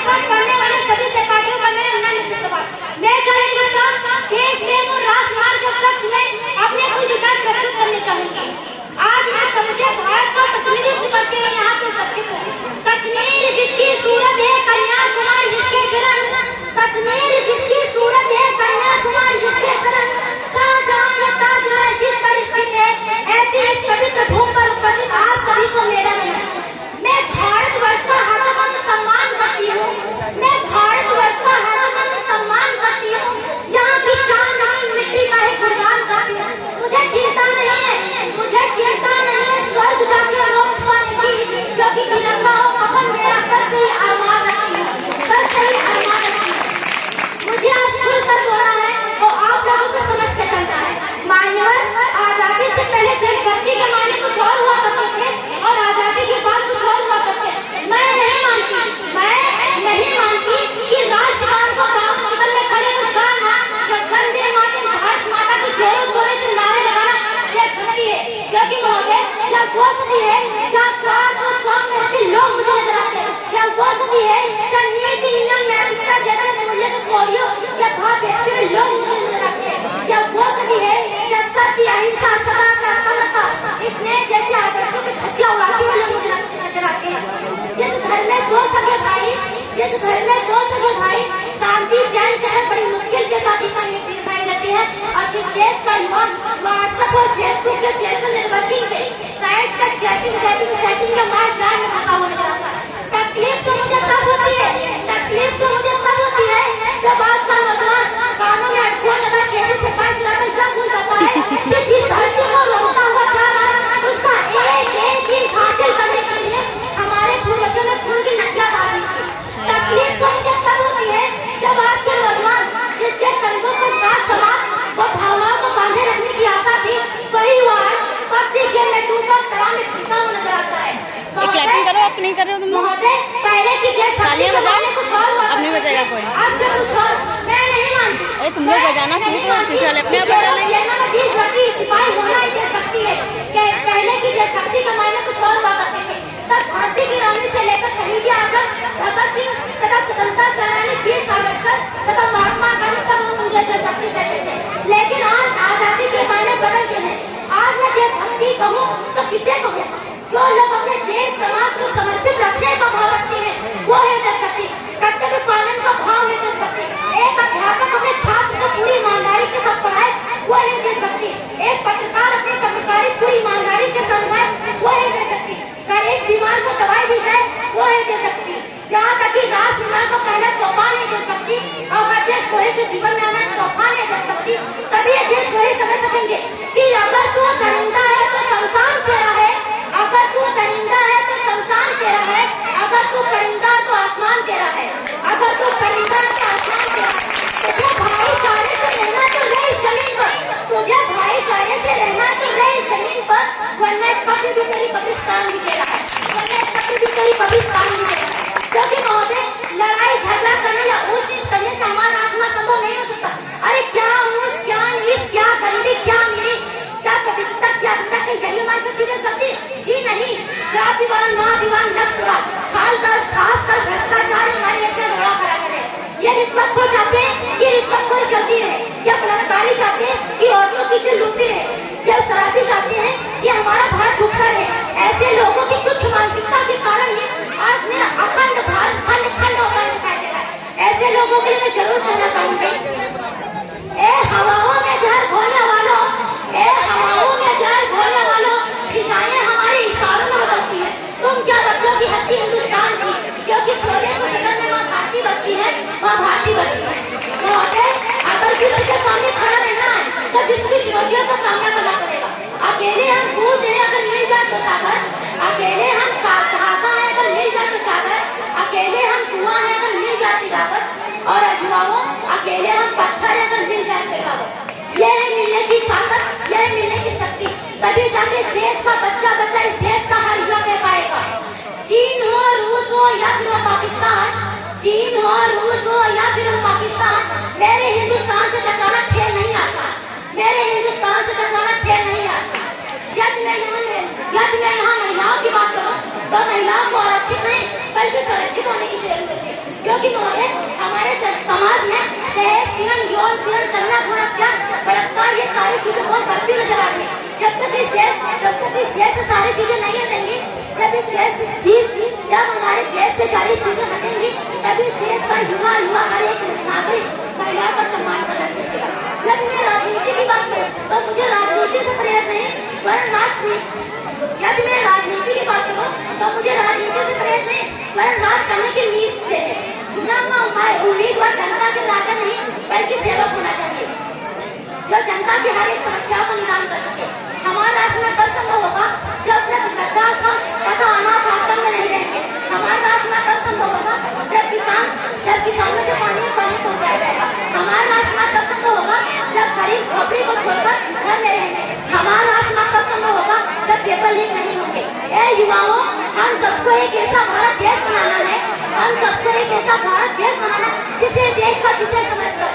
साथ पढ़ने वाले सभी सहपाठियों का मेरा नम्र शुभकामनाएं। मैं चाहती हूँ देश में वो राष्ट्रगान के उपलक्ष्य में अपने कुछ विचार प्रस्तुत करने चाहूंगी। आज मैं समझे भारत का प्रतिनिधित्व करते हुए यहाँ पे उपस्थित हूँ। कश्मीर जिसकी सूरत है, कन्याकुमारी जिसके चरण, कश्मीर जिसकी सूरत है, कन्याकुमारी जिसके चरण, शाहजहां या ताजमहल जिस पर स्थित है, ऐसी इस पवित्र भूमि पर उपस्थित आप सभी को मेरा नमन। मैं भारतवर्ष का हर सम्मान करती हूँ। मैं भारतवर्ष का हर सम्मान करती हूँ। यहाँ की चांदनी मिट्टी का ही गुणगान करती हूँ। मुझे चिंता नहीं है, मुझे चिंता नहीं है स्वर्ग जाके और मोक्ष पाने की, क्योंकि तिरंगा हो कफन मेरा कल से ही अरमान रखती हूँ, कल से ही अरमान रखती हूँ। मुझे आज खुलकर बोला है और आप लोगों को समझ के चलना है। मान्यवर, आजादी से पहले देशभक्ति के मायने कुछ और हुआ करते थे और आजादी के बाद कुछ और हुआ करते। मैं नहीं मानती कि राष्ट्रगान को बगल में खड़े हो गाना या वंदे मातरम भारत माता की जोरों शोरों से नारे लगाना ये गलती है, क्योंकि महोदय जब वो सदी है जहाँ स्वार्थ और स्वार्थ में रचे लोग मुझे नजर आते हैं, या वो सदी है जहाँ नीति नियम नैतिकता जैसे मूल्य को खोलियो या भाव बेचते हुए लोग मुझे नजर आते हैं, या वो सदी है जहाँ सत्य अहिंसा सदाचार समता स्नेह जैसे आदर्शों की धज्जियां उड़ाते हुए लोग मुझे नजर आते हैं। जिस घर में दो सगे भाई शांति चैन के साथ बड़ी मुश्किल के साथ दिखाई देती है, और जिस देश का युवा व्हाट्सएप और फेसबुक के सोशल नेटवर्किंग के साइट्स का चैटिंग के मार जाल में फंसा हुआ नजर आता है। तकलीफ तो मुझे तब होती है जब आज का नौजवान कानों में हेडफोन लगा कैसे से बाइक चलाकर इतना भूल जाता है कि जिस धरती को रोकता हुआ जा रहा है उसका एक इंच हासिल करने के लिए हमारे पूर्वजों ने खून की नदियां बहा दी थी। तकलीफ तो मुझे तब होती है जब आज के नौजवान जिसके कंधों पर साथ सवार वो भावनाओं को बांधे रखने की आशा थी, वही वो आज पब्लिक के में डूबा सलाम में फंसा हुआ नजर आता है। करो आप नहीं कर रहे हो तुम महोदय, पहले की देशभक्ति के बारे में कुछ और हुआ, अब नहीं बताएगा कोई, अब जो कुछ और मैं नहीं मानती। अरे तुम लोग बजाना सीख लो, पीछे वाले अपने आप बजा लेंगे। सिपाही होना ही देशभक्ति है। पहले की देशभक्ति के मायने कुछ और हुआ करते थे। तब झांसी की रानी से लेकर शहीद आजम, भगत सिंह तथा स्वतंत्रता सेनानी वीर सावरकर तथा महात्मा गांधी तक मुझे देशभक्ति कहते थे। लेकिन आज आजादी के मायने बदल गए हैं। आज मैं देशभक्ति कहूँ तो किसे कहूँ? जो लोग अपने देश समाज को समर्पित रखने का भाव रखते हैं वो है देशभक्ति। कर्तव्य पालन का भाव है देशभक्ति। एक अध्यापक अपने छात्र को पूरी ईमानदारी के साथ पढ़ाए वो है देशभक्ति। एक पत्रकार अपनी पत्रकारी पूरी ईमानदारी के साथ निभाए वो है देशभक्ति। अगर एक बीमार को दवाई दी जाए वो है देशभक्ति। यहाँ तक कि राष्ट्र निर्माण का पहला सोपान है देशभक्ति, और हर देश द्रोही के जीवन में हमें सोपान है देशभक्ति। तभी ये देश द्रोही समझ सकेंगे कि अगर तू दरिंदा है तो शमशान तेरा है, अगर तू दरिंदा है तो शमशान तेरा है, अगर तू परिंदा तो आसमान तेरा है, अगर तू परिंदा तो आसमान तेरा है। तुझे भाईचारे से रहना तो रहे इस जमीन पर, तुझे भाईचारे से रहना तो रहे इस जमीन पर, वरना कभी भी तेरी कब्रिस्तान भी तेरा है, वरना कभी भी तेरी कब्रिस्तान भी तेरा है। क्योंकि महोदय लड़ाई झगड़ा करने या ऊंच नीच करने से हमारा आत्मा संभव नहीं हो सकता। अरे क्या ऊंच, क्या नीच, क्या गरीबी, क्या अमीरी, क्या पवित्रता, क्या पिता के यही मान सकती है सकती? जी नहीं। जातिवाद, मादिवाद, नस्लवाद, खासकर भ्रष्टाचार हमारे ऐसे रोड़ा करा करे। ये रिश्वतखोर चाहते हैं कि रिश्वतखोरी चलती रहे, या बलात्कारी चाहते हैं कि औरतों की इज्जत लूटती रहे, या शराबी चाहते हैं कि हमारा भारत डूबता रहे। ऐसे लोगों की तुच्छ मानसिकता के कारण ही आज मेरा अखंड भारत खंड खंड होता है दिखाई दे रहा है। ऐसे लोगों के लिए मैं जरूर कहना चाहूंगी, ए हवाओं में जहर घोलने वालों, ए हवाओं में जहर घोलने वालों, फिजाएं हमारे इशारों में बदलती है। तुम क्या बच्चों की हस्ती हिंदुस्तान की, क्योंकि सोने को जगत में माँ भारती बसती है, माँ भारती बसती है। महोदय, अगर किसी के सामने खड़ा रहना है तो किसी चुनौतियों का सामना करना पड़ेगा। अकेले हम कूद रहे अगर मिल जाए तो सागर, अकेले हम धागा है अगर मिल जाए तो चादर, अकेले हम धुआं है अगर मिल जाती रावत, और युवाओं अकेले हम पत्थर है अगर मिल जाए तो रावत। यह है मिलने की ताकत, यह है मिलने की शक्ति। तभी जाके देश का बच्चा इस देश का हर युवा कह पाएगा। चीन हो, रूस हो या फिर वो पाकिस्तान, चीन हो, रूस हो या फिर वो पाकिस्तान, मेरे हिंदुस्तान से टकराना खेल नहीं आता, मेरे हिंदुस्तान से टकराना खेल नहीं आता। यदि मैं यहाँ महिलाओं की बात करूँ तो महिलाओं को आरक्षित नहीं बल्कि संरक्षित होने की जरूरत है। क्योंकि महोदय हमारे समाज में दहेज, पीड़न, यौन पीड़न, कन्या भ्रूण हत्या, बलात्कार, ये सारी चीजें बहुत बढ़ती नजर आ रही है। जब तक इस देश से सारी चीजें नहीं हटेंगी, जब हमारे देश से सारी चीजें हटेंगी, तभी इस देश का युवा हर एक नागरिक महिला का सम्मान करना सीखेगा। जब मैं राजनीति की बात करूँ तो मुझे राजनीति से परहेज नहीं, वरन जब मैं राजनीति की बात करूँ तो मुझे राजनीति से परहेज नहीं, वरन राज करने की नींद से है। चुना हुआ उम्मीदवार जनता के राजा नहीं बल्कि सेवक होना चाहिए, जो जनता की हर एक समस्या को निदान कर सके। हमारा राष्ट्र में तब संभव होगा जब वृद्धाश्रम तथा अनाथ आश्रम में नहीं रहेंगे। हमारे राष्ट्र में तब संभव होगा जब किसानों के पानी पहुंचाया जाएगा। हमारे राष्ट्र में तब संभव होगा जब गरीब झोपड़ी को छोड़कर घर में रहेंगे। हमारे राष्ट्र में तब संभव होगा जब पेपर लीक नहीं होंगे। युवाओं, हम सबको एक ऐसा भारत देश बनाना है, हम सबको एक ऐसा भारत देश बनाना है जिसे देश का जिसे समझकर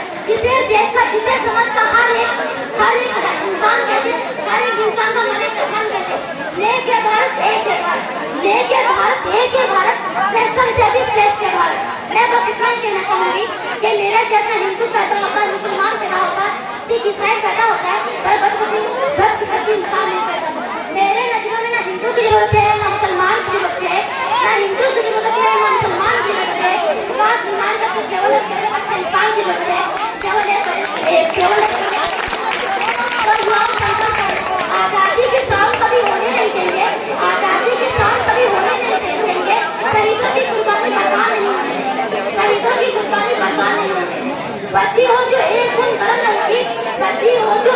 हर एक इंसान कहते, हर एक इंसान का मन एक मन कहते। नेक है भारत, एक है भारत, नेक है भारत, एक है भारत, श्रेष्ठ से भी श्रेष्ठ है भारत। मैं बस इतना ही कहना चाहूंगी कि मेरा जैसा हिंदू पैदा होता है, मुसलमान पैदा होता है, सिख ईसाई पैदा होता है, पर बदकिस्मती इंसान नहीं पैदा होता। मेरे नजरों में ना हिंदू की जरूरत है, ना मुसलमान की जरूरत है, ना हिंदू की जरूरत है, ना मुसलमान की जरूरत है। समाज निर्माण करके केवल अच्छा इंसान की जरूरत है, आजादी के शाम कभी होने नहीं देंगे, आजादी के शाम कभी होने नहीं देंगे। शहीदों की कुर्बानी बर्बाद नहीं होने देंगे, शहीदों की कुर्बानी बर्बाद नहीं होने देंगे। बची हो जो एक बूंद गर्म नहीं की, बची हो जो